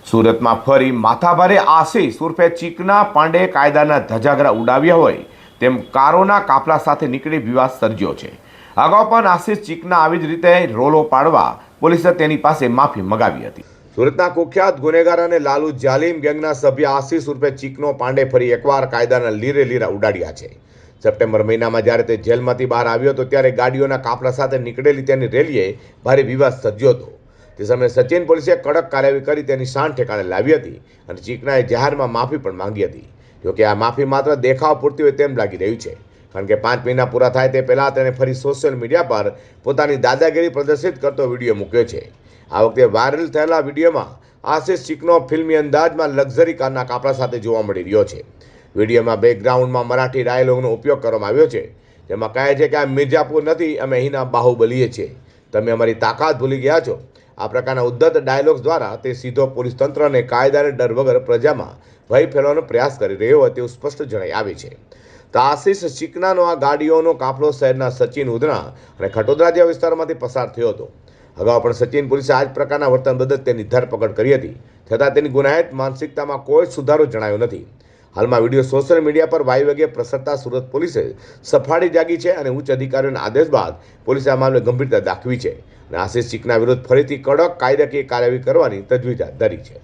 સુરતમાં ફરી માથાભારે આશિષ ઉર્ફે ચીકના પાંડે કાયદાના ધજાગરા ઉડાવ્યા હોય તેમ કારોના કાફલા સાથે નીકળી વિવાદ સર્જ્યો છે. અગાઉ પણ આશિષ ચીકના આવી જ રીતે રોલો પાડવા પોલીસે તેની પાસે માફી મગાવી હતી. સુરતના કુખ્યાત ગુનેગાર અને લાલુ જાલિમ ગેંગના સભ્ય આશિષ ઉર્ફે ચીકનો પાંડે ફરી એકવાર કાયદાના લીરા ઉડાડ્યા છે. સપ્ટેમ્બર મહિનામાં જ્યારે તે જેલમાંથી બહાર આવ્યો હતો ત્યારે ગાડીઓના કાફલા સાથે નીકળેલી તેની રેલીએ ભારે વિવાદ સર્જ્યો હતો. તે સમયે સચિન પોલીસે કડક કાર્યવાહી કરી તેની શાન ઠેકાણે લાવી હતી અને ચીકનાએ જાહેરમાં માફી પણ માંગી હતી. જોકે આ માફી માત્ર દેખાવ પૂરતી હોય તેમ લાગી રહ્યું છે, કારણ કે 5 મહિના પૂરા થાય તે પહેલાં તેણે ફરી સોશિયલ મીડિયા પર પોતાની દાદાગીરી પ્રદર્શિત કરતો વિડીયો મૂક્યો છે. આ વખતે વાયરલ થયેલા વિડીયોમાં આશિષ ચીકનો ફિલ્મી અંદાજમાં લક્ઝરી કારના કાફલા સાથે જોવા મળી રહ્યો છે. વિડીયોમાં બેકગ્રાઉન્ડમાં મરાઠી ડાયલોગનો ઉપયોગ કરવામાં આવ્યો છે, જેમાં કહે છે કે આ મિર્જાપુર નથી, અમે અહીંના બાહુબલીએ છીએ, તમે અમારી તાકાત ભૂલી ગયા છો. આ પ્રકારના ઉદ્ધત ડાયલોગ્સ દ્વારા તે સીધો પોલીસ તંત્ર અને કાયદાને ડર વગર પ્રજામાં ભય ફેલાવવાનો પ્રયાસ કરી રહ્યો હોય તેવું સ્પષ્ટ જણાઈ આવે છે. તો આશિષ ચીકનાનો આ ગાડીઓનો કાફલો શહેરના સચિન, ઉધના અને ખટોદરા જેવા વિસ્તારોમાંથી પસાર થયો હતો. અગાઉ પણ સચિન પોલીસે આ જ પ્રકારના વર્તન બદલ તેની ધરપકડ કરી હતી, છતાં તેની ગુનાહિત માનસિકતામાં કોઈ સુધારો જણાયો નથી. હાલમાં વિડીયો સોશિયલ મીડિયા પર વાયુવેગે પ્રસરતા સુરત પોલીસે સફાળી જાગી છે અને ઉચ્ચ અધિકારીઓના આદેશ બાદ પોલીસે આ મામલે ગંભીરતા દાખવી છે અને આશિષ ચીકના વિરુદ્ધ ફરીથી કડક કાયદાકીય કાર્યવાહી કરવાની તજવીજ હાથ ધરી છે.